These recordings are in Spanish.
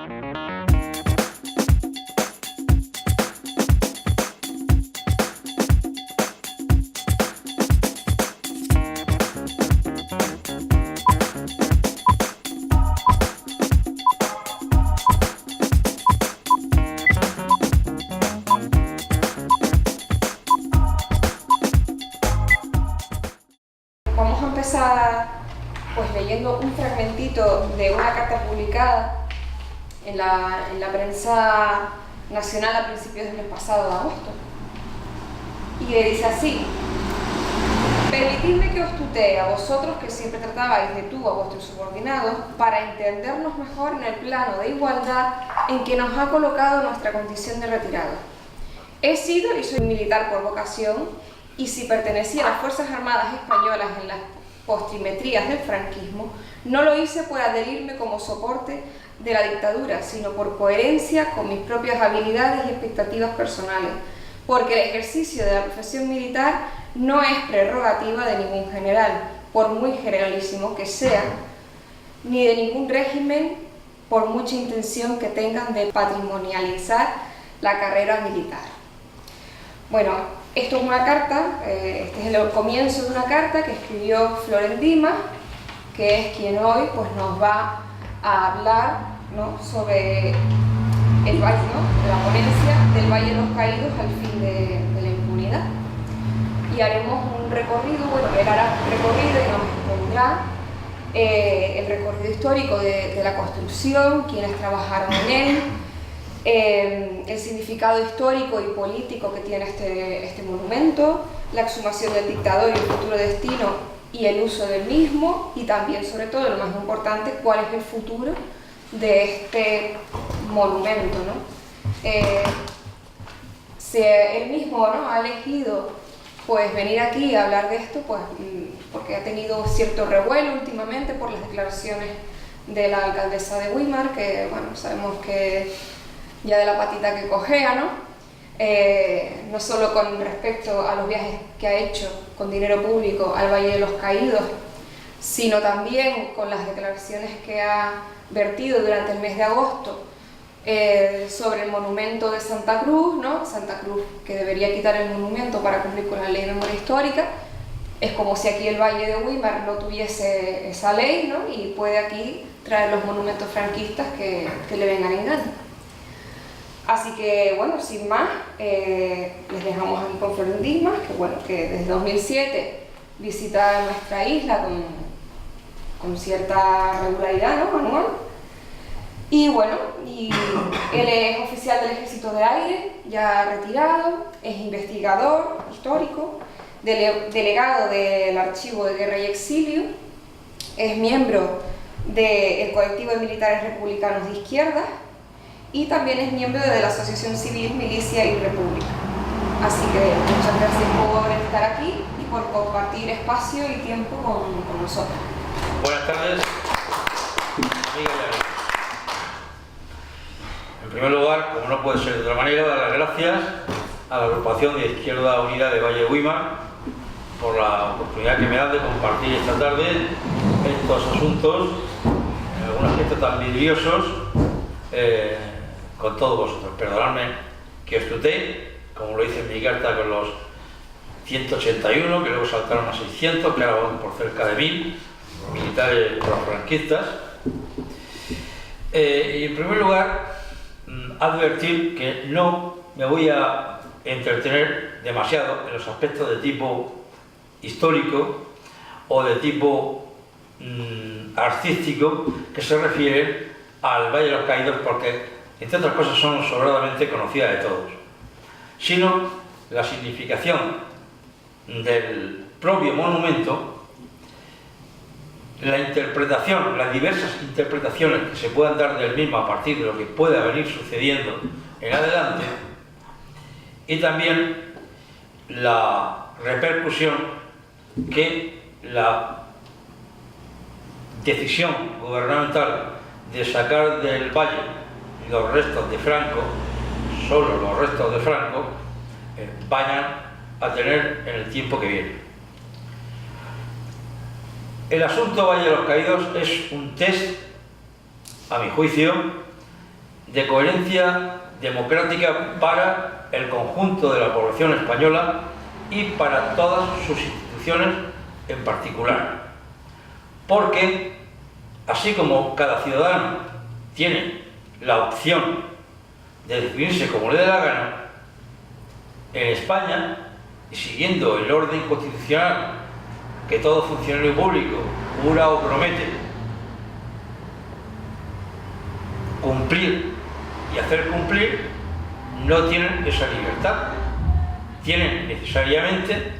Vamos a empezar pues leyendo un fragmentito de una carta publicada en la prensa nacional a principios del mes pasado de agosto. Y dice así: permitidme que os tutee a vosotros que siempre tratabais de tú a vuestros subordinados para entendernos mejor en el plano de igualdad en que nos ha colocado nuestra condición de retirado. He sido y soy militar por vocación, y si pertenecía a las Fuerzas Armadas Españolas en las postrimerías del franquismo, no lo hice por adherirme como soporte de la dictadura, sino por coherencia con mis propias habilidades y expectativas personales, porque el ejercicio de la profesión militar no es prerrogativa de ningún general, por muy generalísimo que sea, ni de ningún régimen, por mucha intención que tengan de patrimonializar la carrera militar. Bueno, esto es una carta, este es el comienzo de una carta que escribió Florent Dimas, que es quien hoy pues, nos va a hablar, ¿no?, sobre el valle, ¿no?, de la ponencia del Valle de los Caídos al fin de la impunidad. Y haremos un recorrido, bueno, él hará un recorrido y nos expondrá el recorrido histórico de la construcción, quienes trabajaron en él, el significado histórico y político que tiene este monumento, la exhumación del dictador y el futuro destino y el uso del mismo, y también, sobre todo, lo más importante, cuál es el futuro de este monumento, ¿no? Él mismo, ¿no?, ha elegido pues venir aquí a hablar de esto pues, porque ha tenido cierto revuelo últimamente por las declaraciones de la alcaldesa de Weimar, que bueno, sabemos que ya de la patita que cojea, ¿no? No solo con respecto a los viajes que ha hecho con dinero público al Valle de los Caídos, sino también con las declaraciones que ha vertido durante el mes de agosto sobre el monumento de Santa Cruz, ¿no? Santa Cruz, que debería quitar el monumento para cumplir con la ley de memoria histórica. Es como si aquí el Valle de Weimar no tuviese esa ley, ¿no?, y puede aquí traer los monumentos franquistas que le vengan en gana. Así que, bueno, sin más, les dejamos aquí con Florent Dimas, que, bueno, que desde 2007 visita nuestra isla con cierta regularidad, ¿no?, anual. Y bueno, él es oficial del Ejército de Aire, ya retirado, es investigador histórico, delegado del Archivo de Guerra y Exilio, es miembro del colectivo de militares republicanos de izquierda, y también es miembro de la Asociación Civil Milicia y República. Así que muchas gracias por estar aquí y por compartir espacio y tiempo con nosotros. Buenas tardes, amigas y amigos. En primer lugar, como no puede ser de otra manera, dar las gracias a la agrupación de Izquierda Unida de Valle de Weimar por la oportunidad que me dan de compartir esta tarde estos asuntos, en algunos aspectos tan vidriosos, con todos vosotros. Perdonadme que os tutee, como lo hice en mi carta con los 181, que luego saltaron a 600, que ahora van por cerca de 1000 militares franquistas. Y en primer lugar, advertir que no me voy a entretener demasiado en los aspectos de tipo histórico o de tipo artístico que se refieren al Valle de los Caídos, porque entre otras cosas son sobradamente conocidas de todos, sino la significación del propio monumento, la interpretación, las diversas interpretaciones que se puedan dar del mismo a partir de lo que pueda venir sucediendo en adelante, y también la repercusión que la decisión gubernamental de sacar del valle los restos de Franco, solo los restos de Franco, vayan a tener en el tiempo que viene. El asunto Valle de los Caídos es un test, a mi juicio, de coherencia democrática para el conjunto de la población española y para todas sus instituciones en particular. Porque, así como cada ciudadano tiene la opción de definirse como le dé la gana, en España, y siguiendo el orden constitucional que todo funcionario público jura o promete cumplir y hacer cumplir, no tienen esa libertad. Tienen necesariamente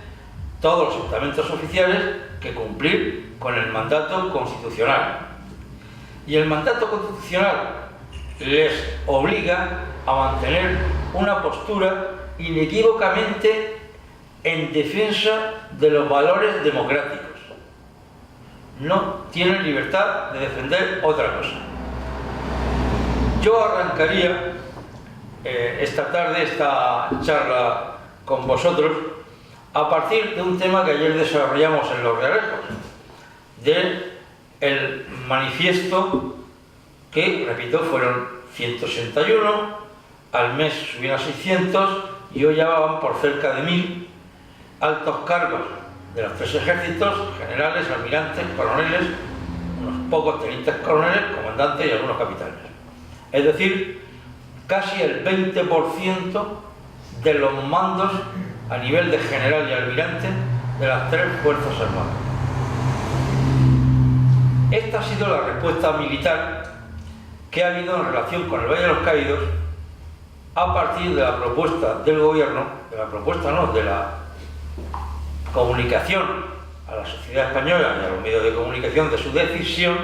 todos los estamentos oficiales que cumplir con el mandato constitucional. Y el mandato constitucional les obliga a mantener una postura inequívocamente en defensa de los valores democráticos. No tienen libertad de defender otra cosa. Yo arrancaría esta tarde, esta charla con vosotros, a partir de un tema que ayer desarrollamos en Los Realejos, del manifiesto que, repito, fueron 161, al mes subieron a 600 y hoy ya van por cerca de 1000 altos cargos de los tres ejércitos, generales, almirantes, coroneles, unos pocos tenientes coroneles, comandantes y algunos capitanes. Es decir, casi el 20% de los mandos a nivel de general y almirante de las tres fuerzas armadas. Esta ha sido la respuesta militar que ha habido en relación con el Valle de los Caídos a partir de la propuesta del gobierno, de la comunicación a la sociedad española y a los medios de comunicación de su decisión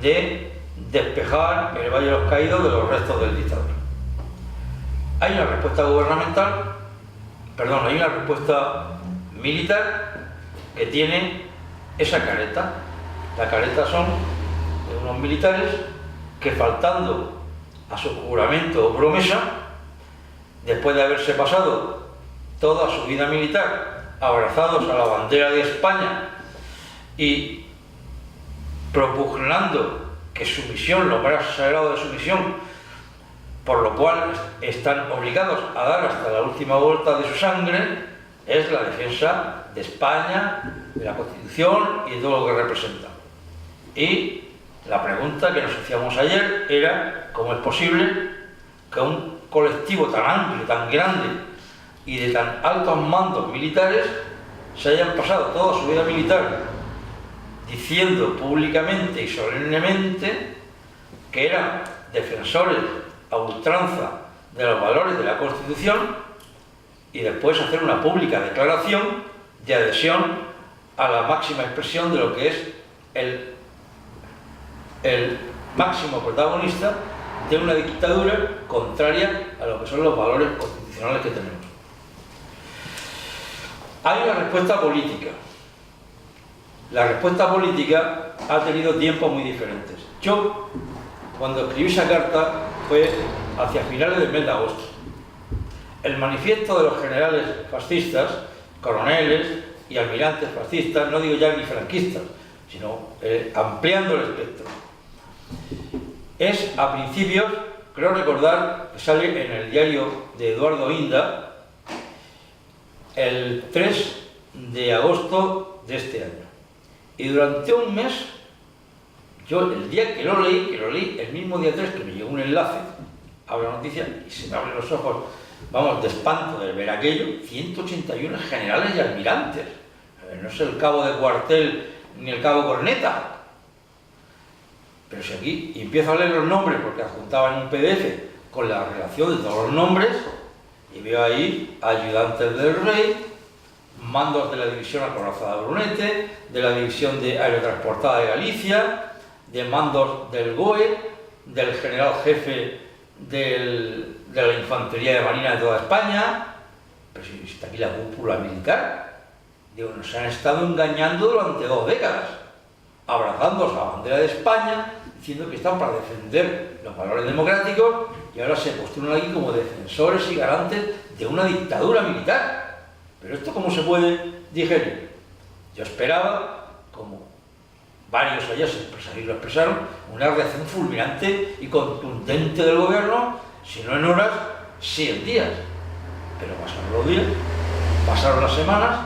de despejar el Valle de los Caídos de los restos del dictador. Hay una respuesta hay una respuesta militar que tiene esa careta. La careta son de unos militares que, faltando a su juramento o promesa, después de haberse pasado toda su vida militar abrazados a la bandera de España y propugnando que su misión, lo más sagrado de su misión, por lo cual están obligados a dar hasta la última gota de su sangre, es la defensa de España, de la Constitución y de todo lo que representa. Y la pregunta que nos hacíamos ayer era cómo es posible que un colectivo tan amplio, tan grande y de tan altos mandos militares se hayan pasado toda su vida militar diciendo públicamente y solemnemente que eran defensores a ultranza de los valores de la Constitución y después hacer una pública declaración de adhesión a la máxima expresión de lo que es el máximo protagonista de una dictadura contraria a lo que son los valores constitucionales que tenemos. Hay una respuesta política. La respuesta política ha tenido tiempos muy diferentes. Yo, cuando escribí esa carta, fue hacia finales del mes de agosto. El manifiesto de los generales fascistas, coroneles y almirantes fascistas, no digo ya ni franquistas, sino ampliando el espectro, es a principios, creo recordar, que sale en el diario de Eduardo Inda, el 3 de agosto de este año. Y durante un mes, yo el día que lo leí, el mismo día 3 que me llegó un enlace, abro la noticia y se me abren los ojos, vamos, de espanto de ver aquello, 181 generales y almirantes. No es el cabo de cuartel ni el cabo corneta. Pero si aquí y empiezo a leer los nombres, porque adjuntaban un PDF con la relación de todos los nombres, y veo ahí ayudantes del rey, mandos de la división acorazada de Brunete, de la división de aerotransportada de Galicia, de mandos del GOE, del general jefe de la infantería de marina de toda España. Pero si está aquí la cúpula militar, digo, nos han estado engañando durante 2 décadas, abrazándose a la bandera de España, diciendo que están para defender los valores democráticos, y ahora se postulan aquí como defensores y garantes de una dictadura militar. Pero esto, ¿cómo se puede digerir? Yo esperaba, como varios allá lo expresaron, una reacción fulminante y contundente del gobierno, si no en horas, sí en días. Pero pasaron los días, pasaron las semanas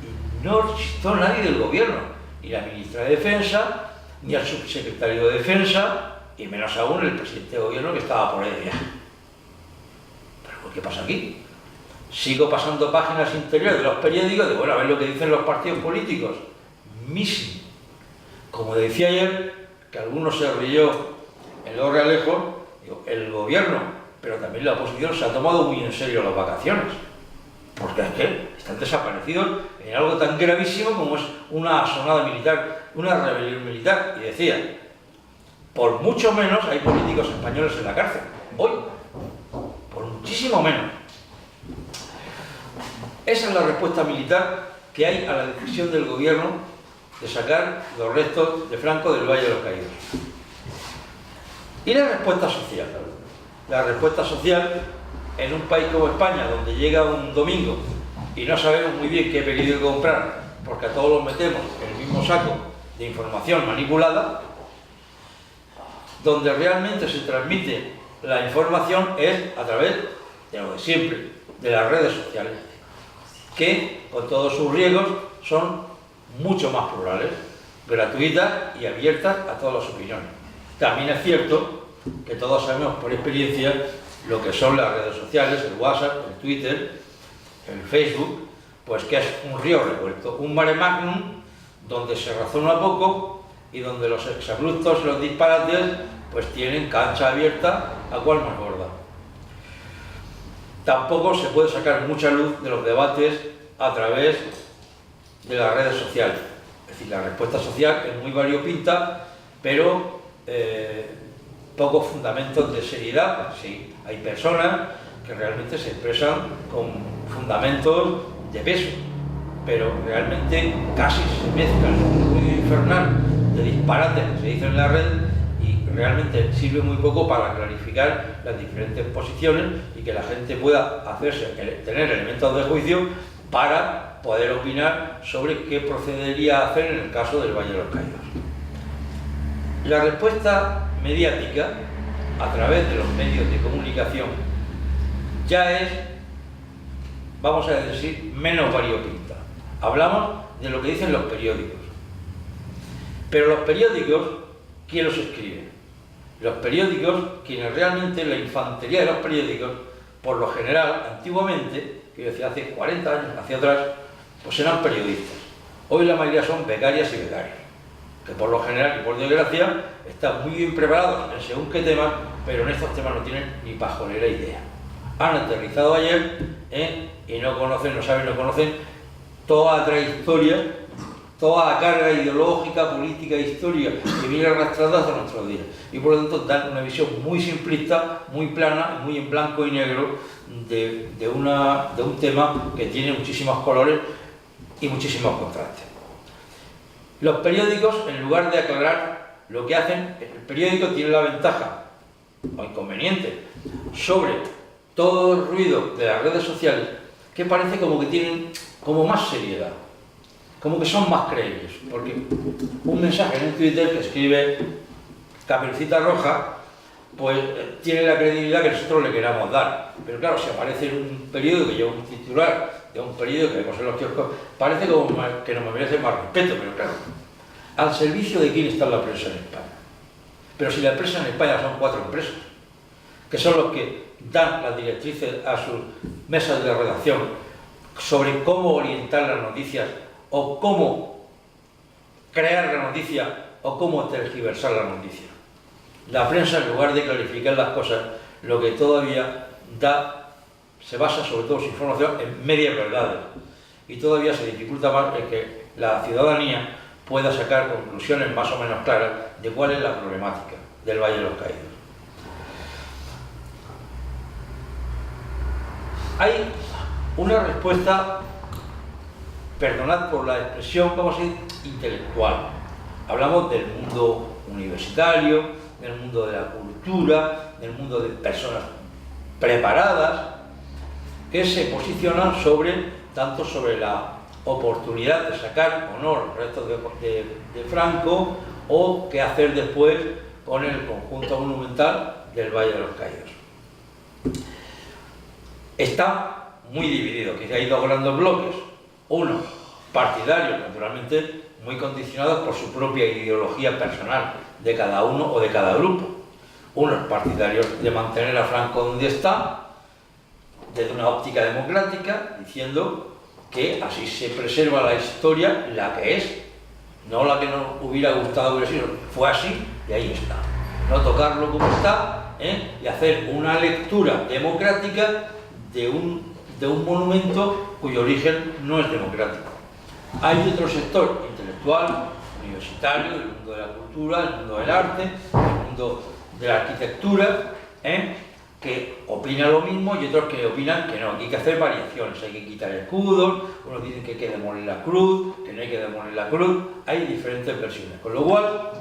y no existió nadie del gobierno, ni la ministra de Defensa, ni el subsecretario de Defensa, y menos aún el presidente de gobierno que estaba por ahí de viaje. ¿Pero qué pasa aquí? Sigo pasando páginas interiores de los periódicos, de bueno, a ver lo que dicen los partidos políticos. Missing. Como decía ayer, que algunos se rió en los Realejos, el gobierno, pero también la oposición se ha tomado muy en serio las vacaciones. Porque es que están desaparecidos en algo tan gravísimo como es una asonada militar, una rebelión militar. Y decía, por mucho menos hay políticos españoles en la cárcel. Hoy, por muchísimo menos. Esa es la respuesta militar que hay a la decisión del gobierno de sacar los restos de Franco del Valle de los Caídos. Y la respuesta social. La respuesta social en un país como España, donde llega un domingo y no sabemos muy bien qué periódico comprar, porque a todos los metemos en el mismo saco de información manipulada, donde realmente se transmite la información es a través de lo de siempre, de las redes sociales, que con todos sus riesgos son mucho más plurales, gratuitas y abiertas a todas las opiniones. También es cierto que todos sabemos por experiencia lo que son las redes sociales, el WhatsApp, el Twitter, el Facebook, pues que es un río revuelto, un mare magnum donde se razona poco y donde los exabruptos y los disparates pues tienen cancha abierta a cual más gorda. Tampoco se puede sacar mucha luz de los debates a través de las redes sociales. Es decir, la respuesta social es muy variopinta, pero pocos fundamentos de seriedad. Sí, hay personas que realmente se expresan con fundamentos de peso, pero realmente casi se mezclan un ruido infernal de disparates que se dicen en la red y realmente sirve muy poco para clarificar las diferentes posiciones y que la gente pueda tener elementos de juicio para poder opinar sobre qué procedería a hacer en el caso del Valle de los Caídos. La respuesta mediática, a través de los medios de comunicación, ya es, vamos a decir, menos variopinta. Hablamos de lo que dicen los periódicos. Pero los periódicos, ¿quién los escribe? Los periódicos, quienes realmente, la infantería de los periódicos, por lo general, antiguamente, quiero decir, hace 40 años hacia atrás, pues eran periodistas. Hoy la mayoría son becarias y becarios, que por lo general y por desgracia están muy bien preparados en según qué temas, pero en estos temas no tienen ni pajolera idea. Han aterrizado ayer y no conocen, no saben, no conocen toda la trayectoria, toda la carga ideológica, política e histórica que viene arrastrada hasta nuestros días. Y por lo tanto dan una visión muy simplista, muy plana, muy en blanco y negro de un tema que tiene muchísimos colores y muchísimos contrastes. Los periódicos, en lugar de aclarar lo que hacen, el periódico tiene la ventaja o inconveniente sobre todo el ruido de las redes sociales, que parece como que tienen como más seriedad, como que son más creíbles, porque un mensaje en un Twitter que escribe Caperucita Roja, pues tiene la credibilidad que nosotros le queramos dar. Pero claro, si aparece en un periódico que lleva un titular de un periódico que vemos en los kioscos, parece como que nos merece más respeto, pero claro, ¿al servicio de quién está la prensa en España? Pero si la prensa en España son 4 empresas, que son los que dan las directrices a sus mesas de redacción sobre cómo orientar las noticias o cómo crear la noticia o cómo tergiversar la noticia. La prensa, en lugar de clarificar las cosas, lo que todavía da, se basa sobre todo su información en medias verdades y todavía se dificulta más el que la ciudadanía pueda sacar conclusiones más o menos claras de cuál es la problemática del Valle de los Caídos. Hay una respuesta, perdonad por la expresión, vamos a decir, intelectual. Hablamos del mundo universitario, del mundo de la cultura, del mundo de personas preparadas, que se posicionan tanto sobre la oportunidad de sacar honor al resto de Franco, o qué hacer después con el conjunto monumental del Valle de los Caídos. Está muy dividido, que hay dos grandes bloques. Uno, partidarios, naturalmente, muy condicionados por su propia ideología personal de cada uno o de cada grupo. Unos partidarios de mantener a Franco donde está, desde una óptica democrática, diciendo que así se preserva la historia, la que es, no la que nos hubiera gustado hubiera sido, fue así y ahí está. No tocarlo como está, y hacer una lectura democrática de un monumento cuyo origen no es democrático. Hay otro sector intelectual, universitario, el mundo de la cultura, el mundo del arte, el mundo de la arquitectura, que opina lo mismo, y otros que opinan que no, que hay que hacer variaciones, hay que quitar escudos, unos dicen que hay que demoler la cruz, que no hay que demoler la cruz, hay diferentes versiones, con lo cual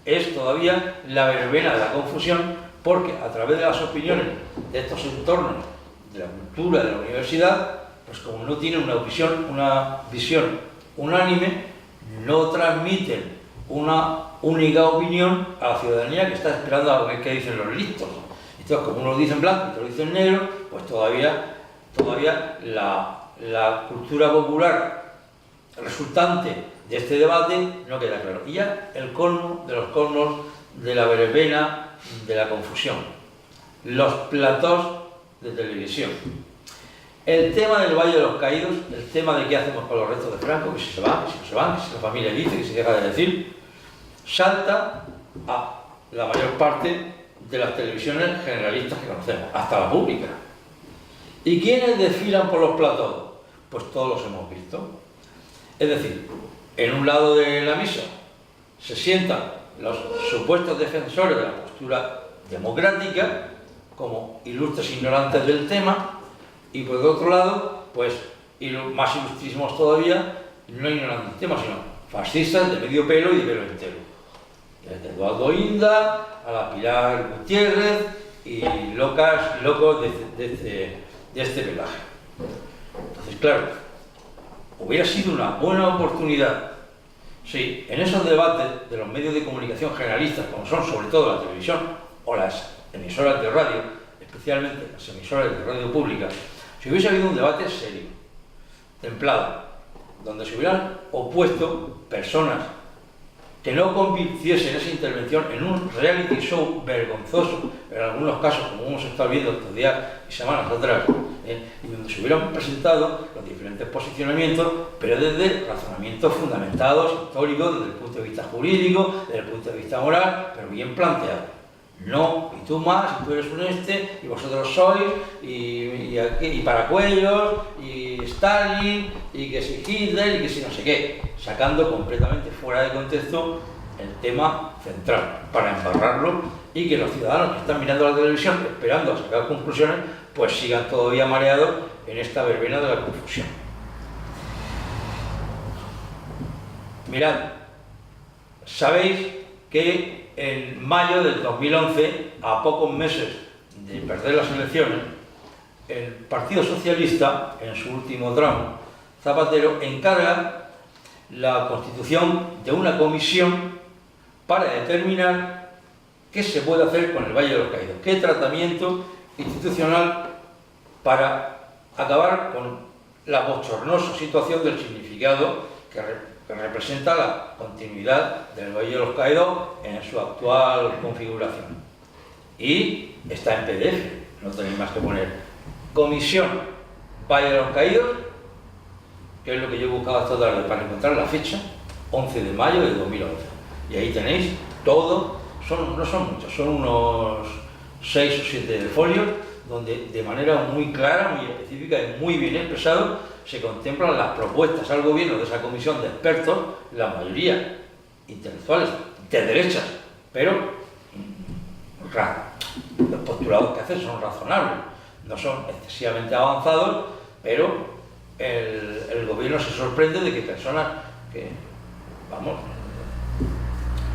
es todavía la verbena de la confusión, porque a través de las opiniones de estos entornos, de la cultura, de la universidad, pues como no tienen una visión unánime, no transmiten una única opinión a la ciudadanía que está esperando a ver qué dicen los listos. Entonces, como unos dicen blanco y otros dicen negro, pues todavía la cultura popular resultante de este debate no queda claro. Y ya el colmo de los colmos de la verbena, de la confusión. Los platós de televisión. El tema del Valle de los Caídos, el tema de qué hacemos con los restos de Franco, que si se van, que si no se van, que si la familia dice, que si deja de decir, salta a la mayor parte de las televisiones generalistas que conocemos, hasta la pública. ¿Y quiénes desfilan por los platós? Pues todos los hemos visto. Es decir, en un lado de la misa se sientan los supuestos defensores de la postura democrática como ilustres ignorantes del tema, y por el otro lado, pues, y los más ilustrísimos todavía, no ignorantes del tema, sino fascistas de medio pelo y de pelo entero. Desde Eduardo Inda a la Pilar Gutiérrez y locos de este pelaje. Entonces, claro, hubiera sido una buena oportunidad si en esos debates de los medios de comunicación generalistas, como son sobre todo la televisión o las emisoras de radio, especialmente las emisoras de radio pública, si hubiese habido un debate serio, templado, donde se hubieran opuesto personas que no convirtiesen esa intervención en un reality show vergonzoso, en algunos casos, como hemos estado viendo estos días y semanas atrás, y donde se hubieran presentado los diferentes posicionamientos, pero desde razonamientos fundamentados, históricos, desde el punto de vista jurídico, desde el punto de vista moral, pero bien planteados. No, y tú más, y tú eres un y vosotros sois, y Paracuellos, y Stalin, y que si Hitler, y que si no sé qué, sacando completamente fuera de contexto el tema central, para embarrarlo, y que los ciudadanos que están mirando la televisión, esperando a sacar conclusiones, pues sigan todavía mareados en esta verbena de la confusión. Mirad, sabéis que en mayo del 2011, a pocos meses de perder las elecciones, el Partido Socialista, en su último tramo, Zapatero, encarga la constitución de una comisión para determinar qué se puede hacer con el Valle de los Caídos, qué tratamiento institucional para acabar con la bochornosa situación del significado que representa la continuidad del Valle de los Caídos en su actual configuración. Y está en PDF, no tenéis más que poner Comisión Valle de los Caídos, que es lo que yo he buscado esta tarde para encontrar la fecha, 11 de mayo de 2011. Y ahí tenéis todo, no son muchos, son unos 6 o 7 folios, donde de manera muy clara, muy específica y muy bien expresado se contemplan las propuestas al gobierno de esa comisión de expertos, la mayoría intelectuales de derechas, pero los postulados que hacen son razonables, no son excesivamente avanzados, pero el gobierno se sorprende de que personas que, vamos,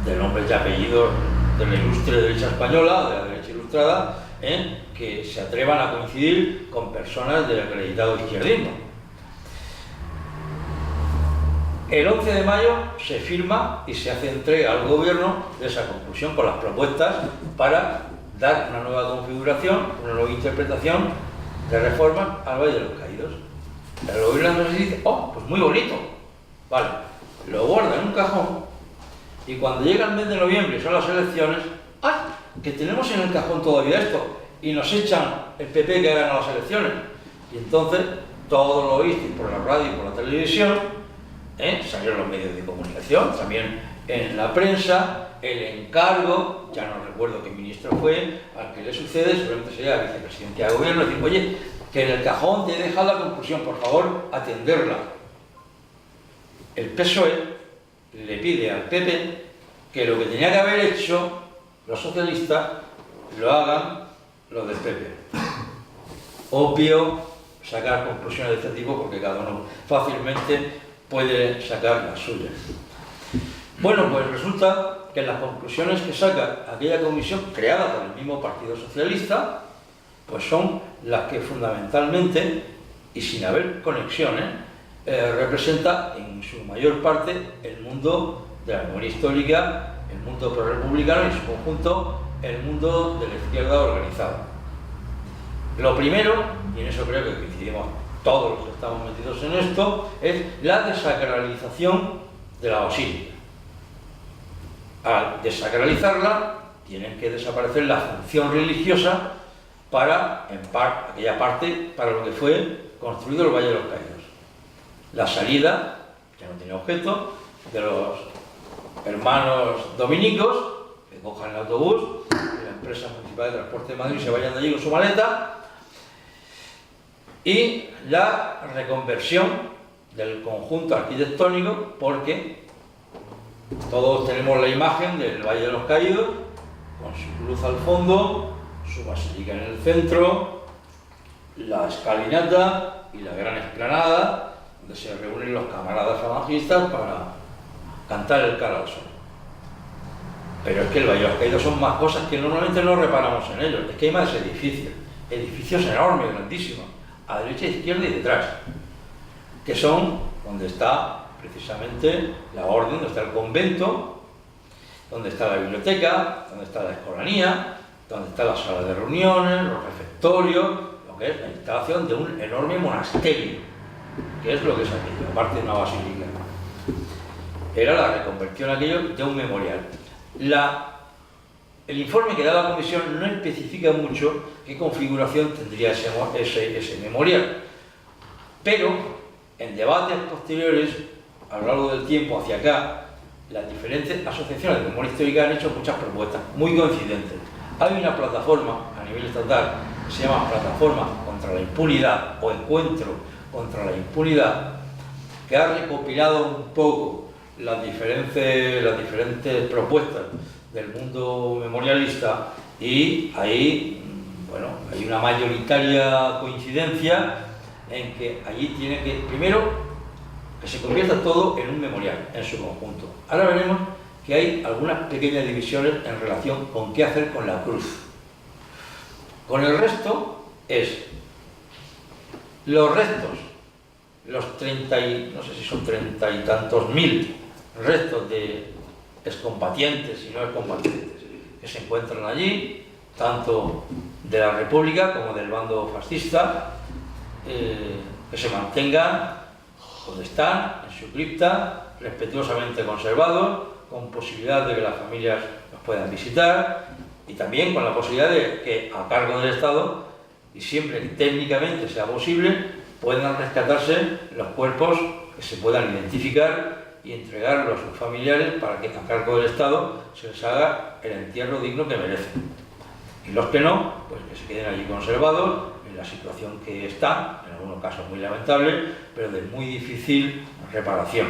de nombres y apellidos de la ilustre derecha española, de la derecha ilustrada, que se atrevan a coincidir con personas del acreditado izquierdismo. El 11 de mayo se firma y se hace entrega al gobierno de esa conclusión con las propuestas para dar una nueva configuración, una nueva interpretación de reformas al Valle de los Caídos. El gobierno se dice, oh, pues muy bonito, vale, lo guarda en un cajón y cuando llega el mes de noviembre y son las elecciones, ¡ah! Que tenemos en el cajón todavía esto y nos echan el PP que ha ganado las elecciones. Y entonces todo lo oísteis por la radio y por la televisión, salieron los medios de comunicación, también en la prensa, el encargo, ya no recuerdo qué ministro fue, al que le sucede, seguramente sería vicepresidente de gobierno, decir, oye, que en el cajón te he dejado la conclusión, por favor, atenderla. El PSOE le pide al PP que lo que tenía que haber hecho los socialistas lo hagan los del PP. Obvio sacar conclusiones de este tipo porque cada uno fácilmente puede sacar las suyas. Bueno, pues resulta que las conclusiones que saca aquella comisión creada por el mismo Partido Socialista pues son las que fundamentalmente y sin haber conexiones representa en su mayor parte el mundo de la memoria histórica, el mundo prorrepublicano y en su conjunto el mundo de la izquierda organizada. Lo primero, y en eso creo que coincidimos todos los que estamos metidos en esto, es la desacralización de la basílica. Al desacralizarla, tienen que desaparecer la función religiosa para, aquella parte para lo que fue construido el Valle de los Caídos. La salida, ya no tiene objeto, de los hermanos dominicos, que cojan el autobús de la empresa municipal de transporte de Madrid y se vayan de allí con su maleta, y la reconversión del conjunto arquitectónico, porque todos tenemos la imagen del Valle de los Caídos, con su cruz al fondo, su basílica en el centro, la escalinata y la gran explanada, donde se reúnen los camaradas falangistas para cantar el cara al sol. Pero es que el Valle de los Caídos son más cosas que normalmente no reparamos en ellos. Es que hay más edificios enormes, grandísimos, a derecha, izquierda y detrás, que son donde está precisamente la orden, donde está el convento, donde está la biblioteca, donde está la escolanía, donde está la sala de reuniones, los refectorios, lo que es la instalación de un enorme monasterio, que es lo que es aquello, aparte de una basílica. Era la reconversión aquello de un memorial. El informe que da la comisión no especifica mucho qué configuración tendría ese memorial, pero en debates posteriores, a lo largo del tiempo hacia acá, las diferentes asociaciones de memoria histórica han hecho muchas propuestas muy coincidentes. Hay una plataforma a nivel estatal que se llama Plataforma contra la Impunidad o Encuentro contra la Impunidad, que ha recopilado un poco las diferentes propuestas del mundo memorialista y ahí, bueno, hay una mayoritaria coincidencia en que allí tiene que, primero, que se convierta todo en un memorial, en su conjunto. Ahora veremos que hay algunas pequeñas divisiones en relación con qué hacer con la cruz. Con el resto es los restos, los 30 y, no sé si son 30 y tantos mil restos de excombatientes y no excombatientes que se encuentran allí, tanto de la República como del bando fascista, que se mantengan donde están, en su cripta, respetuosamente conservados, con posibilidad de que las familias los puedan visitar y también con la posibilidad de que a cargo del Estado, y siempre que técnicamente sea posible, puedan rescatarse los cuerpos que se puedan identificar y entregarlos a sus familiares para que a cargo del Estado se les haga el entierro digno que merecen. Y los que no, pues que se queden allí conservados en la situación que están, en algunos casos muy lamentable, pero de muy difícil reparación.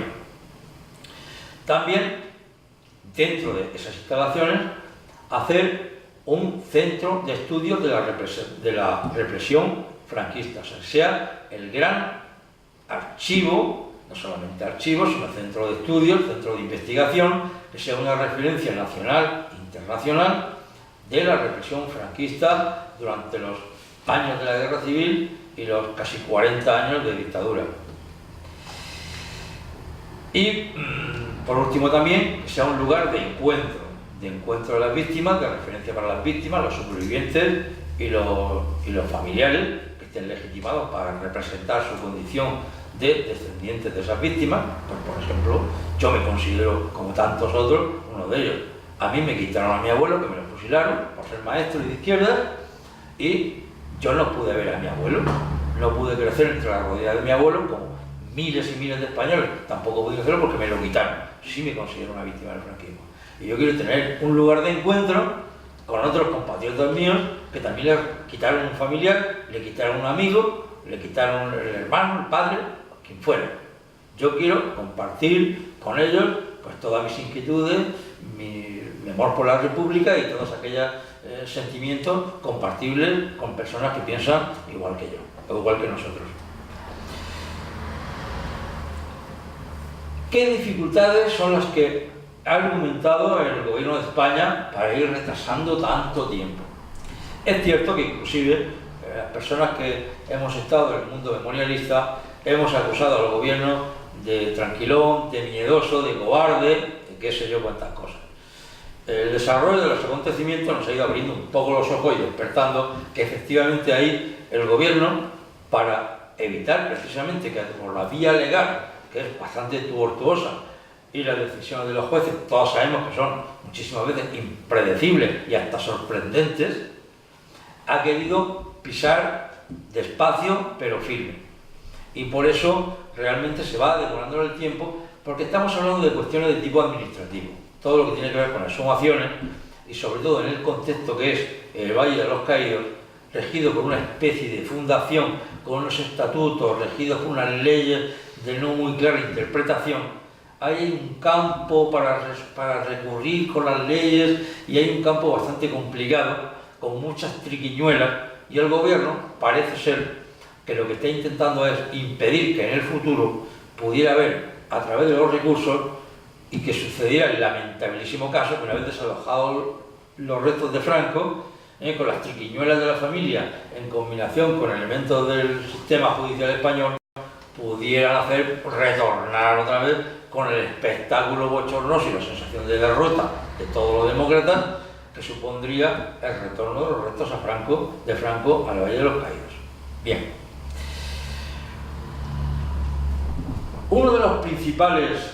También, dentro de esas instalaciones, hacer un centro de estudios de la represión franquista, o sea el gran archivo, no solamente archivo, sino centro de estudios, centro de investigación, que sea una referencia nacional e internacional de la represión franquista durante los años de la Guerra Civil y los casi 40 años de dictadura. Y por último también que sea un lugar de encuentro de las víctimas, de referencia para las víctimas, los supervivientes y los familiares que estén legitimados para representar su condición de descendientes de esas víctimas. Pues, por ejemplo, yo me considero, como tantos otros, uno de ellos. A mí me quitaron a mi abuelo, que me lo fusilaron por ser maestro y de izquierda, y yo no pude ver a mi abuelo, no pude crecer entre las rodillas de mi abuelo, como miles y miles de españoles. Tampoco pude hacerlo porque me lo quitaron. Sí me considero una víctima del franquismo. Y yo quiero tener un lugar de encuentro con otros compatriotas míos que también le quitaron un familiar, le quitaron un amigo, le quitaron el hermano, el padre, quien fuera. Yo quiero compartir con ellos pues todas mis inquietudes, mi amor por la República y todos aquellos sentimientos compatibles con personas que piensan igual que yo, o igual que nosotros. ¿Qué dificultades son las que ha argumentado el gobierno de España para ir retrasando tanto tiempo? Es cierto que inclusive las personas que hemos estado en el mundo memorialista hemos acusado al gobierno de tranquilón, de miedoso, de cobarde, de qué sé yo cuántas cosas. El desarrollo de los acontecimientos nos ha ido abriendo un poco los ojos y despertando que efectivamente ahí el gobierno, para evitar precisamente que por la vía legal, que es bastante tortuosa, y las decisiones de los jueces, todos sabemos que son muchísimas veces impredecibles y hasta sorprendentes, ha querido pisar despacio pero firme. Y por eso realmente se va demorando el tiempo, porque estamos hablando de cuestiones de tipo administrativo. Todo lo que tiene que ver con las exhumaciones, y sobre todo en el contexto que es el Valle de los Caídos, regido por una especie de fundación, con unos estatutos, regidos por unas leyes de no muy clara interpretación. Hay un campo para recurrir con las leyes y hay un campo bastante complicado, con muchas triquiñuelas, y el gobierno parece ser que lo que está intentando es impedir que en el futuro pudiera haber, a través de los recursos, y que sucediera el lamentabilísimo caso que una vez desalojados los restos de Franco, con las triquiñuelas de la familia en combinación con elementos del sistema judicial español, pudieran hacer retornar otra vez con el espectáculo bochornoso y la sensación de derrota de todos los demócratas que supondría el retorno de los restos de Franco al Valle de los Caídos. Bien. Uno de los principales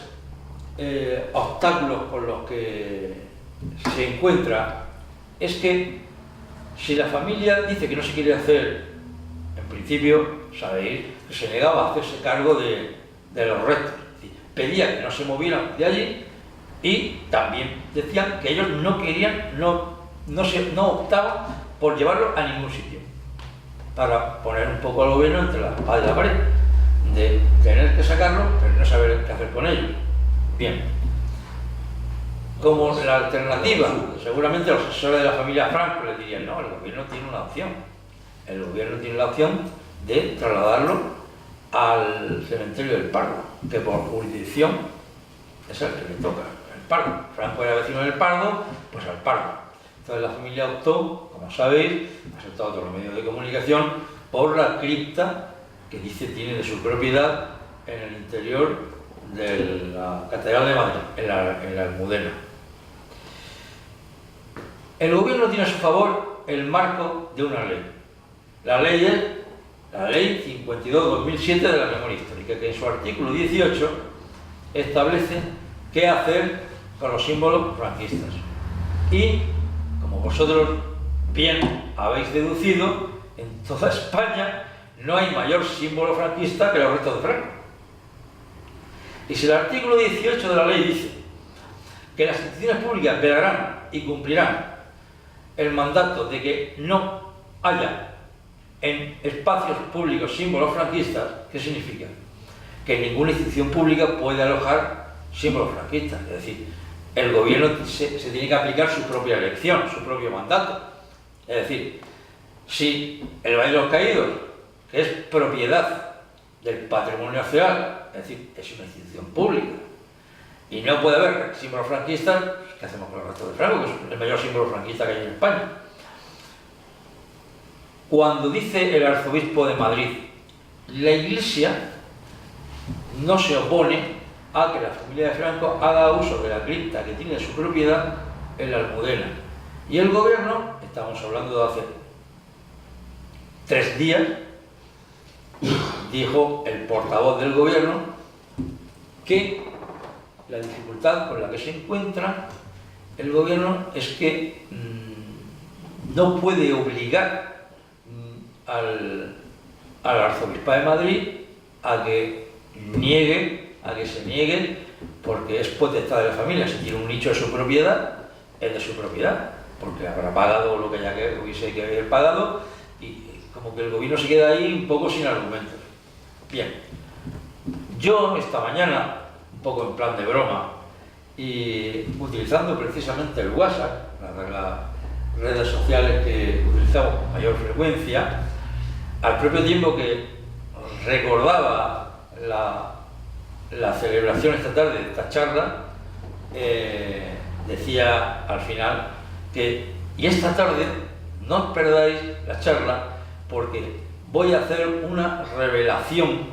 obstáculos con los que se encuentra es que si la familia dice que no se quiere hacer, en principio, sabéis, que se negaba a hacerse cargo de los restos. Pedía que no se movieran de allí y también decían que ellos no querían, no optaban por llevarlo a ningún sitio, para poner un poco al gobierno entre la espada y la pared, de tener que sacarlo pero no saber qué hacer con ellos. Bien, como la alternativa, seguramente los asesores de la familia Franco les dirían: no, el gobierno tiene una opción, el gobierno tiene la opción de trasladarlo al cementerio del Pardo, que por jurisdicción es el que le toca, el Pardo. Franco era vecino del Pardo, pues al Pardo. Entonces la familia optó, como sabéis, ha soltado todos los medios de comunicación, por la cripta que dice tiene de su propiedad en el interior de la Catedral de Madrid, en la Almudena. El gobierno tiene a su favor el marco de una ley. La ley es la Ley 52/2007 de la Memoria Histórica, que en su artículo 18 establece qué hacer con los símbolos franquistas. Y, como vosotros bien habéis deducido, en toda España no hay mayor símbolo franquista que los restos de Franco. Y si el artículo 18 de la ley dice que las instituciones públicas velarán y cumplirán el mandato de que no haya en espacios públicos símbolos franquistas, ¿qué significa? Que ninguna institución pública puede alojar símbolos franquistas. Es decir, el gobierno se tiene que aplicar su propia elección, su propio mandato. Es decir, si el Valle de los Caídos, que es propiedad del patrimonio nacional, es decir, es una institución pública, y no puede haber símbolos franquistas, ¿qué hacemos con el resto de Franco, que es el mayor símbolo franquista que hay en España? Cuando dice el arzobispo de Madrid, la Iglesia no se opone a que la familia de Franco haga uso de la cripta que tiene su propiedad en la Almudena. Y el gobierno, estamos hablando de hace 3 días, dijo el portavoz del gobierno que la dificultad con la que se encuentra el gobierno es que no puede obligar al arzobispo de Madrid a que se niegue, porque es potestad de la familia. Si tiene un nicho de su propiedad, es de su propiedad, porque habrá pagado lo que hubiese que haber pagado, y como que el gobierno se queda ahí un poco sin argumentos. Bien, yo esta mañana, un poco en plan de broma, y utilizando precisamente el WhatsApp, las redes sociales que utilizamos con mayor frecuencia, al propio tiempo que recordaba la celebración esta tarde de esta charla, decía al final que, y esta tarde no os perdáis la charla, porque voy a hacer una revelación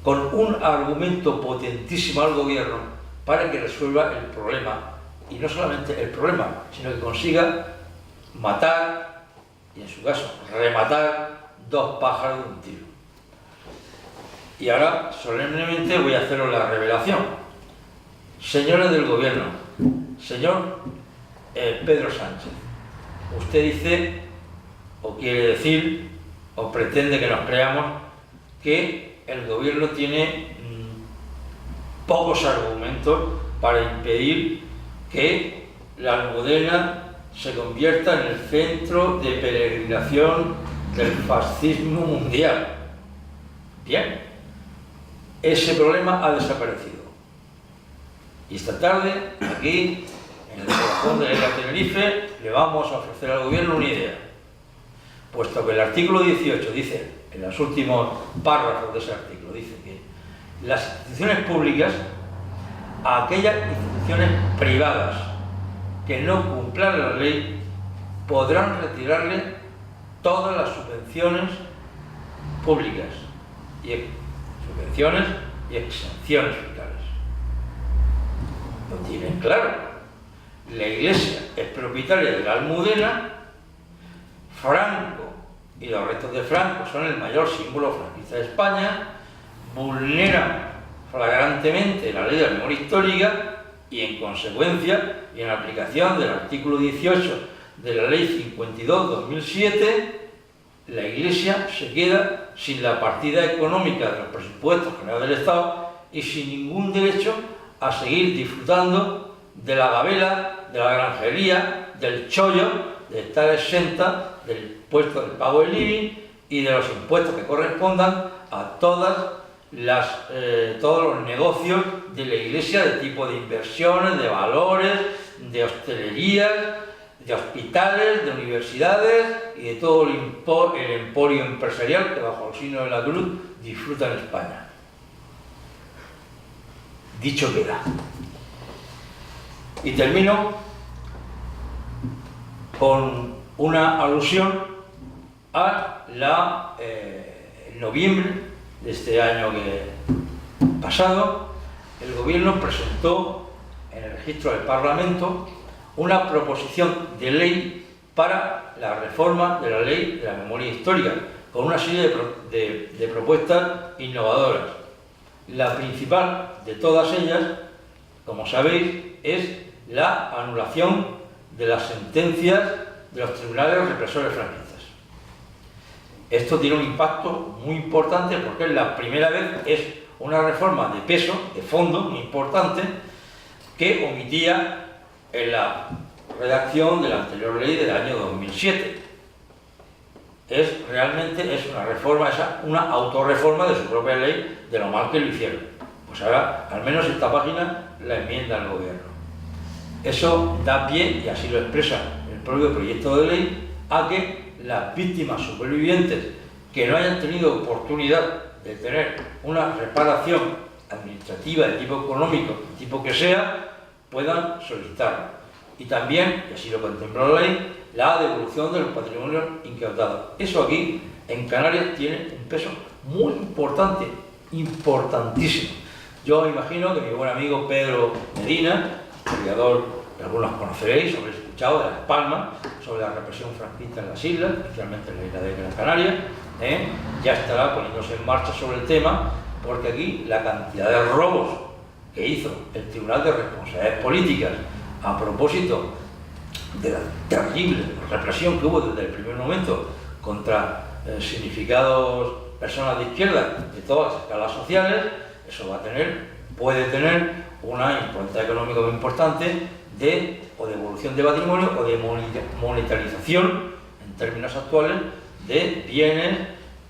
con un argumento potentísimo al gobierno para que resuelva el problema, y no solamente el problema, sino que consiga matar, y en su caso rematar, 2 pájaros de un tiro. Y ahora solemnemente voy a haceros la revelación. Señores del gobierno, señor Pedro Sánchez, usted dice, o quiere decir, o pretende que nos creamos que el gobierno tiene pocos argumentos para impedir que la Almudena se convierta en el centro de peregrinación del fascismo mundial. Bien, ese problema ha desaparecido. Y esta tarde, aquí, en el corazón de la isla de Tenerife, le vamos a ofrecer al gobierno una idea. Puesto que el artículo 18 dice, en los últimos párrafos de ese artículo, dice que las instituciones públicas, a aquellas instituciones privadas que no cumplan la ley, podrán retirarle todas las subvenciones públicas y subvenciones y exenciones fiscales. Lo tienen claro. La Iglesia es propietaria de la Almudena. Franco y los restos de Franco son el mayor símbolo franquista de España. Vulneran flagrantemente la ley de la memoria histórica, y en consecuencia y en aplicación del artículo 18 de la ley 52/2007, la Iglesia se queda sin la partida económica de los presupuestos generales del Estado y sin ningún derecho a seguir disfrutando de la gabela, de la granjería, del chollo, de estar exenta del impuesto del pago del IBI y de los impuestos que correspondan a todos los negocios de la Iglesia, de tipo de inversiones, de valores, de hostelerías, de hospitales, de universidades y de todo el emporio empresarial que bajo el signo de la cruz disfruta en España. Dicho queda. Y termino con una alusión a en noviembre de este año pasado, el gobierno presentó en el registro del Parlamento una proposición de ley para la reforma de la ley de la memoria histórica, con una serie de propuestas innovadoras. La principal de todas ellas, como sabéis, es la anulación de las sentencias de los tribunales represores franquistas. Esto tiene un impacto muy importante porque es la primera vez, es una reforma de peso, de fondo, muy importante, que omitía en la redacción de la anterior ley del año 2007. Realmente es una reforma, una autorreforma de su propia ley, de lo mal que lo hicieron. Pues ahora, al menos esta página la enmienda al gobierno. Eso da pie, y así lo expresa el propio proyecto de ley, a que las víctimas supervivientes que no hayan tenido oportunidad de tener una reparación administrativa de tipo económico, de tipo que sea, puedan solicitarlo. Y también, y así lo contempló la ley, la devolución de los patrimonios incautados. Eso aquí, en Canarias, tiene un peso muy importante, importantísimo, Yo imagino que mi buen amigo Pedro Medina, historiador que algunos conoceréis, habréis escuchado, de Las Palmas, sobre la represión franquista en las islas, especialmente en la isla de Gran Canaria, ya estará poniéndose en marcha sobre el tema, porque aquí la cantidad de robos que hizo el Tribunal de Responsabilidades Políticas a propósito de la terrible represión que hubo desde el primer momento contra significados personas de izquierda de todas las escalas sociales, eso puede tener una impronta económica muy importante o de evolución de patrimonio o de monetarización en términos actuales de bienes,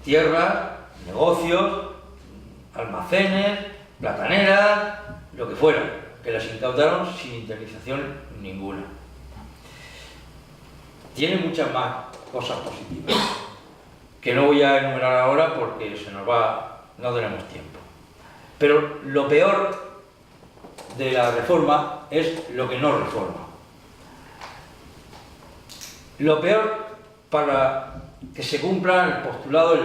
tierras, negocios, almacenes, plataneras, lo que fuera, que las incautaron sin indemnización ninguna. Tiene muchas más cosas positivas, que no voy a enumerar ahora porque no tenemos tiempo. Pero lo peor de la reforma es lo que no reforma. Lo peor para que se cumpla el postulado,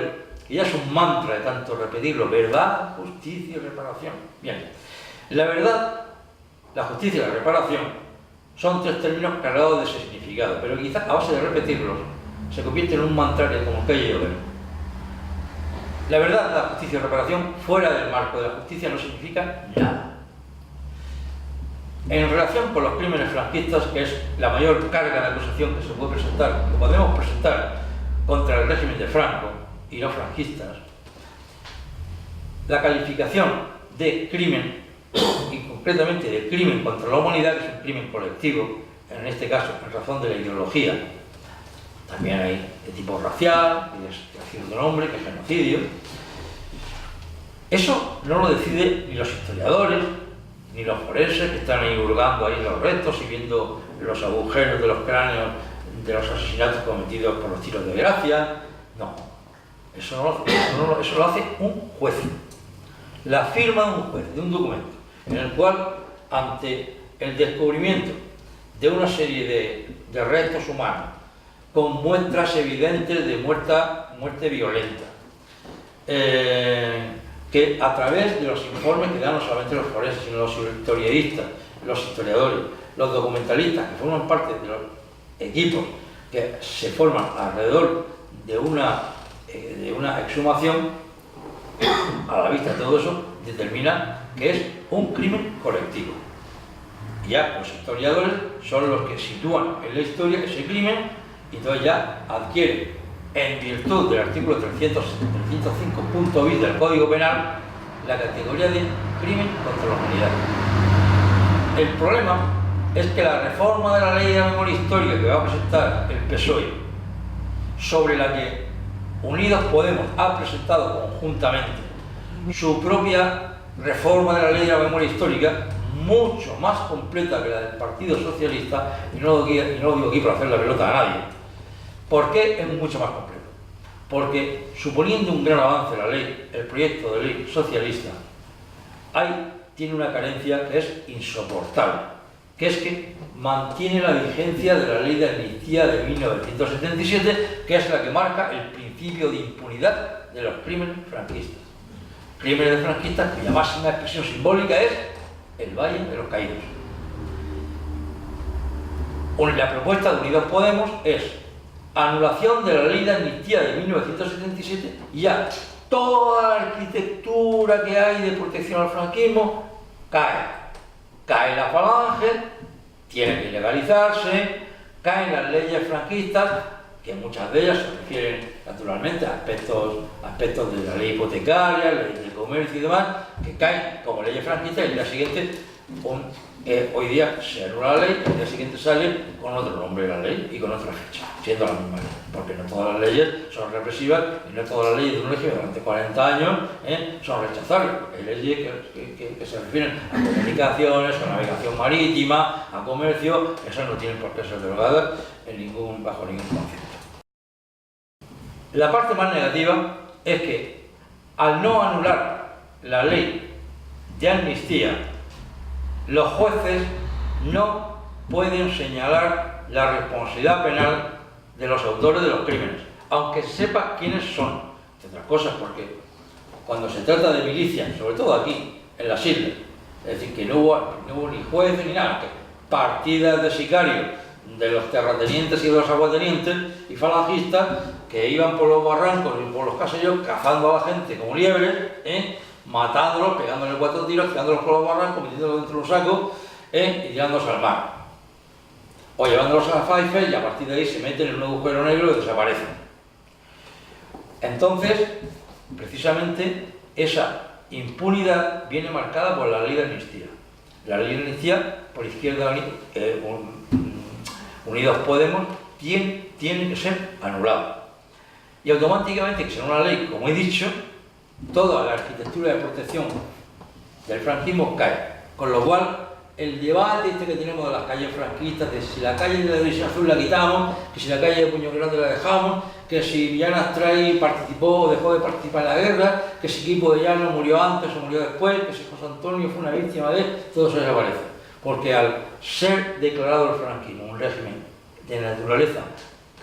que ya es un mantra de tanto repetirlo: verdad, justicia y reparación. Bien, la verdad, la justicia y la reparación son tres términos cargados de ese significado, pero quizás a base de repetirlos se convierte en un mantra que como calle llover. La verdad, la justicia y reparación fuera del marco de la justicia no significa nada. En relación con los crímenes franquistas, que es la mayor carga de acusación que se puede presentar, que podemos presentar contra el régimen de Franco y los franquistas, la calificación de crimen, y concretamente de crimen contra la humanidad, que es un crimen colectivo, en este caso en razón de la ideología, también hay de tipo racial, que es extracción del hombre, que es genocidio. Eso no lo deciden ni los historiadores, ni los forenses que están ahí hurgando ahí los restos y viendo los agujeros de los cráneos de los asesinatos cometidos por los tiros de gracia. No, eso lo hace un juez. La firma de un juez, de un documento, en el cual, ante el descubrimiento de una serie de restos humanos con muestras evidentes de muerte violenta, que a través de los informes que dan no solamente los forenses, sino los historiadistas, los historiadores, los documentalistas, que forman parte de los equipos que se forman alrededor de una exhumación, a la vista de todo eso, determina que es un crimen colectivo. Y ya los historiadores son los que sitúan en la historia ese crimen y entonces ya adquiere, en virtud del artículo 305.bis del Código Penal, la categoría de crimen contra la humanidad. El problema es que la reforma de la ley de la memoria histórica que va a presentar el PSOE, sobre la que Unidos Podemos ha presentado conjuntamente su propia reforma de la ley de la memoria histórica, mucho más completa que la del Partido Socialista, y no lo digo aquí para hacer la pelota a nadie. ¿Por qué es mucho más completo? Porque, suponiendo un gran avance la ley, el proyecto de ley socialista, tiene una carencia que es insoportable, que es que mantiene la vigencia de la ley de amnistía de 1977, que es la que marca el principio de impunidad de los crímenes franquistas. Crímenes franquistas cuya máxima expresión simbólica es el Valle de los Caídos. La propuesta de Unidos Podemos es anulación de la ley de amnistía de 1977 y ya toda la arquitectura que hay de protección al franquismo cae la falange, tiene que legalizarse, caen las leyes franquistas, que muchas de ellas se refieren naturalmente a aspectos de la ley hipotecaria, ley de comercio y demás, que caen como leyes franquistas y el día siguiente, hoy día se anula la ley, el día siguiente sale con otro nombre de la ley y con otra fecha, siendo la misma ley, porque no todas las leyes son represivas y no todas las leyes de un régimen durante 40 años son rechazables, porque hay leyes que se refieren a comunicaciones, a navegación marítima, a comercio, esas no tienen por qué ser derogadas bajo ningún concepto. La parte más negativa es que, al no anular la ley de amnistía, los jueces no pueden señalar la responsabilidad penal de los autores de los crímenes, aunque se sepa quiénes son, entre otras cosas porque cuando se trata de milicias, sobre todo aquí, en las islas. Es decir, que no hubo ni jueces ni nada, que partidas de sicarios de los terratenientes y de los aguatenientes y falangistas que iban por los barrancos y por los caseríos cazando a la gente como liebres, matándolos, pegándole 4 tiros, tirándolos por los barrancos, metiéndolos dentro de un saco y tirándolos al mar. O llevándolos a Faifel y a partir de ahí se meten en un agujero negro y desaparecen. Entonces, precisamente, esa impunidad viene marcada por la ley de amnistía. La ley de amnistía, por Izquierda Unidos Podemos, tiene que ser anulada. Y automáticamente, que sea una ley, como he dicho, toda la arquitectura de protección del franquismo cae. Con lo cual, el debate que tenemos de las calles franquistas, de si la calle de la División Azul la quitamos, que si la calle de Puño Grande la dejamos, que si Villana Astray participó o dejó de participar en la guerra, que si Quipo de Llano murió antes o murió después, que si José Antonio fue una víctima de todo eso desaparece. Porque al ser declarado el franquismo un régimen de naturaleza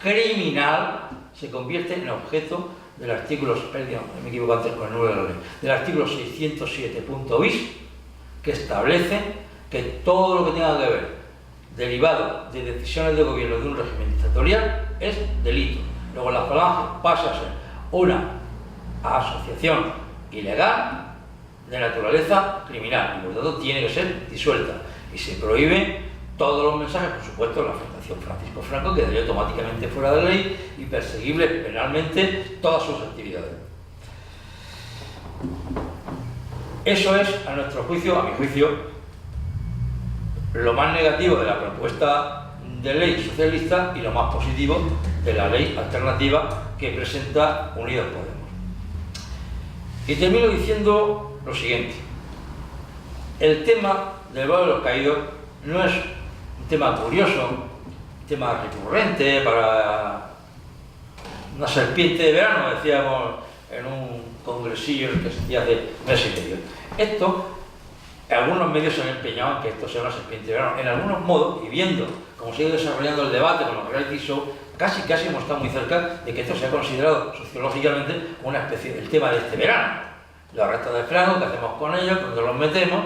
criminal, se convierte en objeto del artículo, perdón, me equivoco antes con el número de la ley, del artículo 607.bis, que establece que todo lo que tenga que ver derivado de decisiones de gobierno de un régimen dictatorial es delito. Luego la Falange pasa a ser una asociación ilegal de naturaleza criminal y por lo tanto tiene que ser disuelta y se prohíbe todos los mensajes, por supuesto la Fundación Francisco Franco quedaría automáticamente fuera de ley y perseguible penalmente todas sus actividades. Eso es, a nuestro juicio, a mi juicio, lo más negativo de la propuesta de ley socialista y lo más positivo de la ley alternativa que presenta Unidos Podemos. Y termino diciendo lo siguiente. El tema del Valle de los Caídos no es un tema curioso, un tema recurrente para una serpiente de verano, decíamos en un congresillo que se hacía hace mes y medio. Esto, algunos medios se han empeñado en que esto sea una serpiente de verano. En algunos modos, y viendo cómo se ha ido desarrollando el debate con los reality show, casi hemos estado muy cerca de que esto sea considerado sociológicamente como una especie del tema de este verano. Los restos de frango, ¿qué hacemos con ellos? ¿Dónde los metemos?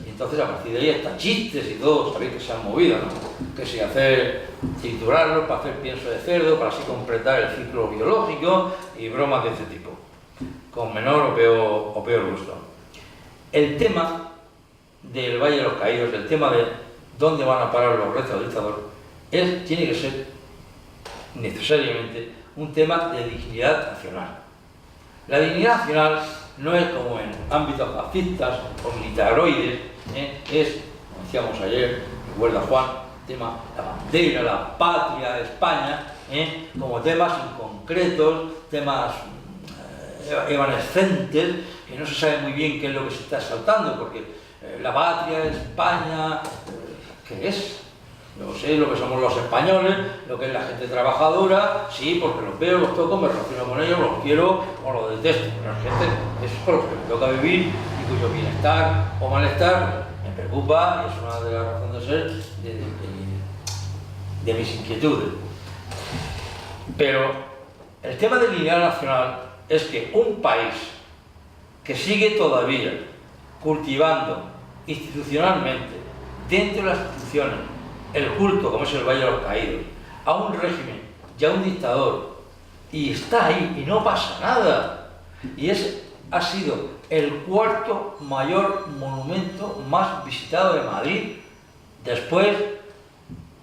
Y entonces a partir de ahí hasta chistes y todo, sabéis que se han movido, ¿no? Que si hacer triturarlos para hacer pienso de cerdo, para así completar el ciclo biológico y bromas de este tipo, con menor o peor gusto. El tema del Valle de los Caídos, el tema de dónde van a parar los restos del dictador, tiene que ser necesariamente un tema de dignidad nacional. La dignidad nacional no es como en ámbitos fascistas o militaroides, es, como decíamos ayer, recuerda Juan, el tema de la bandera, la patria de España, como temas inconcretos, temas evanescentes, que no se sabe muy bien qué es lo que se está saltando, porque la patria, España, ¿qué es? Yo sé lo que somos los españoles, lo que es la gente trabajadora, sí, porque los veo, los toco, me relaciono con ellos, los quiero o los detesto. Pero la gente, eso es por lo que me toca vivir y cuyo bienestar o malestar me preocupa y es una de las razones de ser de mis inquietudes. Pero el tema de dignidad nacional es que un país que sigue todavía cultivando institucionalmente, dentro de las instituciones, el culto, como es el Valle de los Caídos, a un régimen y a un dictador, y está ahí y no pasa nada, y ha sido el cuarto mayor monumento más visitado de Madrid, después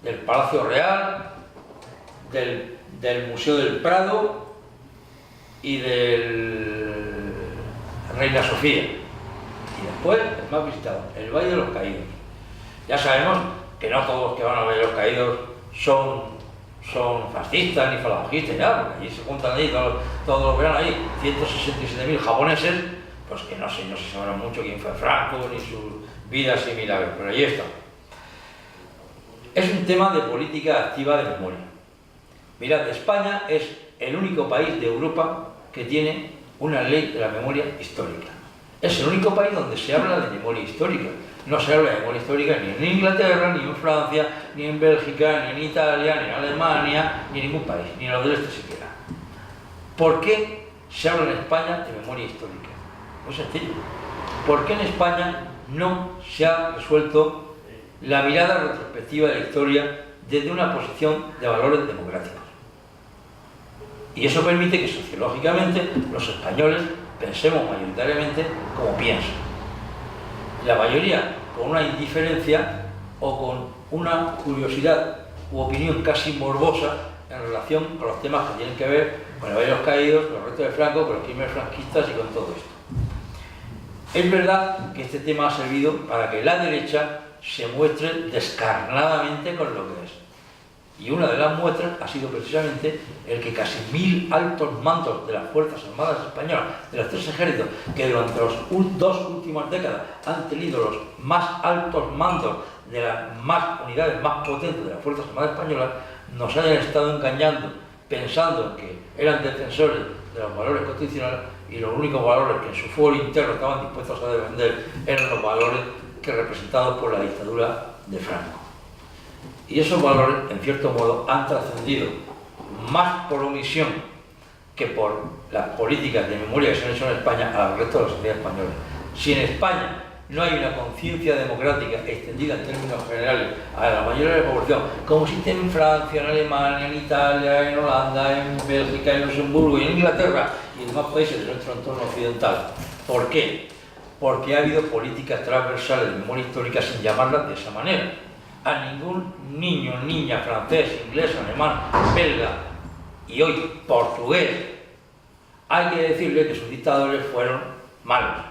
del Palacio Real, del Museo del Prado y del Reina Sofía, y después el más visitado, el Valle de los Caídos. Ya sabemos que no todos los que van al Valle de los Caídos son fascistas ni falangistas, ya, porque allí se juntan ahí todos los veranos ahí 167.000 japoneses, pues que no se sabrá mucho quién fue Franco ni sus vidas y milagros, pero ahí está. Es un tema de política activa de memoria. Mirad, España es el único país de Europa que tiene una ley de la memoria histórica. Es el único país donde se habla de memoria histórica. No se habla de memoria histórica ni en Inglaterra, ni en Francia, ni en Bélgica, ni en Italia, ni en Alemania, ni en ningún país, ni en los del este siquiera. ¿Por qué se habla en España de memoria histórica? Muy sencillo. ¿por qué en España no se ha resuelto la mirada retrospectiva de la historia desde una posición de valores democráticos? Y eso permite que sociológicamente los españoles pensemos mayoritariamente como piensan. La mayoría con una indiferencia o con una curiosidad u opinión casi morbosa en relación con los temas que tienen que ver con el Valle de los Caídos, con los restos de Franco, con los crímenes franquistas y con todo esto. Es verdad que este tema ha servido para que la derecha se muestre descarnadamente con lo que es. Y una de las muestras ha sido precisamente el que casi 1000 altos mandos de las Fuerzas Armadas Españolas, de los 3 ejércitos, que durante las 2 últimas décadas han tenido los más altos mandos de las unidades más potentes de las Fuerzas Armadas Españolas, nos hayan estado engañando, pensando que eran defensores de los valores constitucionales y los únicos valores que en su foro interno estaban dispuestos a defender eran los valores que representados por la dictadura de Franco. Y esos valores, en cierto modo, han trascendido más por omisión que por las políticas de memoria que se han hecho en España al resto de la sociedad española. Si en España no hay una conciencia democrática extendida en términos generales a la mayoría de la población, como existe en Francia, en Alemania, en Italia, en Holanda, en Bélgica, en Luxemburgo y en Inglaterra y en demás países de nuestro entorno occidental. ¿Por qué? Porque ha habido políticas transversales de memoria histórica sin llamarlas de esa manera. A ningún niño, niña, francés, inglés, alemán, belga y hoy portugués hay que decirle que sus dictadores fueron malos,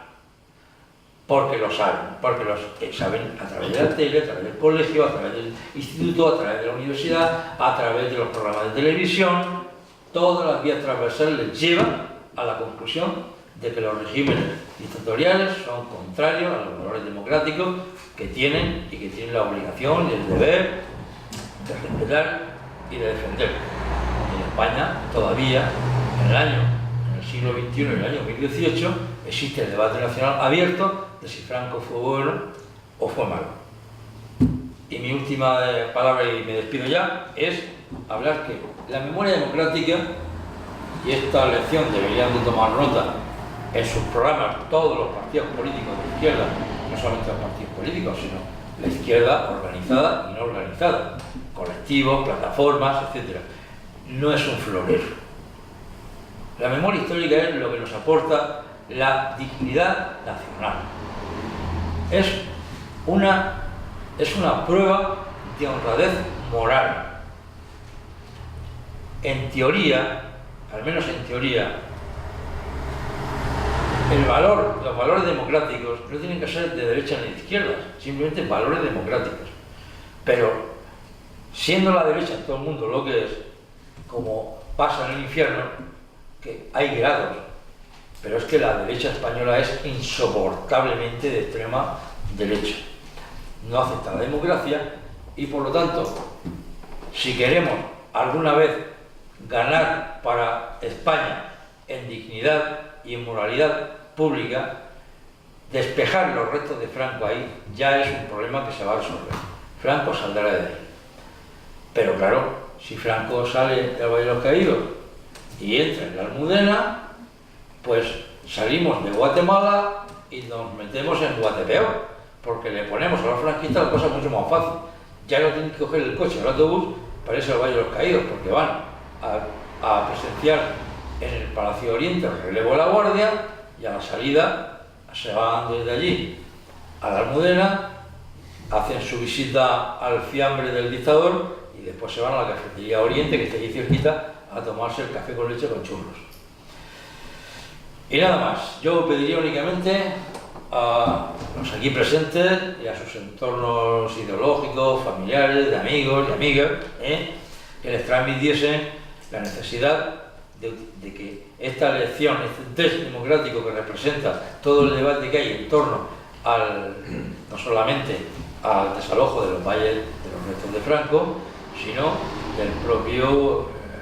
porque lo saben, porque los saben a través de la tele, a través del colegio, a través del instituto, a través de la universidad, a través de los programas de televisión. Todas las vías transversales les llevan a la conclusión de que los regímenes dictatoriales son contrarios a los valores democráticos que tienen y que tienen la obligación y el deber de respetar y de defender. En España todavía, en el siglo XXI, en el año 2018, existe el debate nacional abierto de si Franco fue bueno o fue malo. Y mi última palabra, y me despido ya, es hablar que la memoria democrática, y esta lección deberían de tomar nota en sus programas todos los partidos políticos de izquierda, no solamente los partidos políticos, sino la izquierda organizada y no organizada, colectivos, plataformas, etc. No es un florero. La memoria histórica es lo que nos aporta la dignidad nacional. Es una prueba de honradez moral. En teoría, al menos en teoría, los valores democráticos no tienen que ser de derecha ni de izquierda, simplemente valores democráticos. Pero siendo la derecha en todo el mundo lo que es, como pasa en el infierno, que hay grados, pero es que la derecha española es insoportablemente de extrema derecha. No acepta la democracia y, por lo tanto, si queremos alguna vez ganar para España en dignidad y en moralidad pública, despejar los restos de Franco ahí ya es un problema que se va a resolver. Franco saldrá de ahí. Pero claro, si Franco sale del Valle de los Caídos y entra en la Almudena, pues salimos de Guatemala y nos metemos en Guatepeor, porque le ponemos a los franquistas la cosa mucho más fácil. Ya no tienen que coger el coche o el autobús para irse al Valle de los Caídos, porque van a presenciar en el Palacio de Oriente el relevo de la Guardia y a la salida se van desde allí a la Almudena, hacen su visita al fiambre del dictador y después se van a la cafetería Oriente, que está allí cerquita, a tomarse el café con leche con churros. Y nada más, yo pediría únicamente a los aquí presentes y a sus entornos ideológicos, familiares, de amigos y amigas, que les transmitiesen la necesidad de que esta elección, este test democrático que representa todo el debate que hay en torno no solamente al desalojo de los valles de los restos de Franco, sino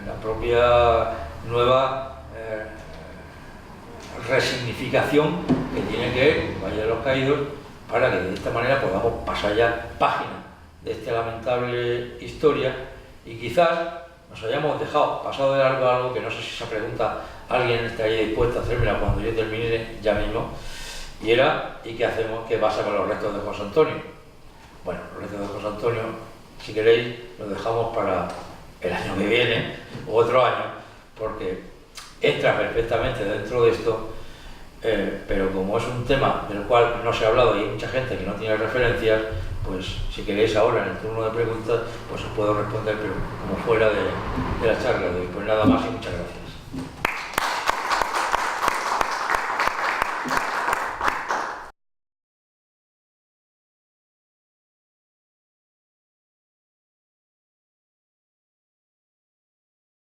la propia nueva resignificación que tiene que ver el Valle de los Caídos, para que de esta manera podamos pasar ya página de esta lamentable historia y quizás nos hayamos pasado de largo algo que no sé si esa pregunta alguien estaría dispuesto a hacérmela cuando yo termine ya mismo, Y era, ¿y qué hacemos? ¿Qué pasa con los restos de José Antonio? Bueno, los restos de José Antonio, si queréis, los dejamos para el año que viene, o otro año, porque entra perfectamente dentro de esto, pero como es un tema del cual no se ha hablado y hay mucha gente que no tiene referencias, pues si queréis ahora en el turno de preguntas, pues os puedo responder, pero como fuera de la charla de hoy. Pues nada más y muchas gracias.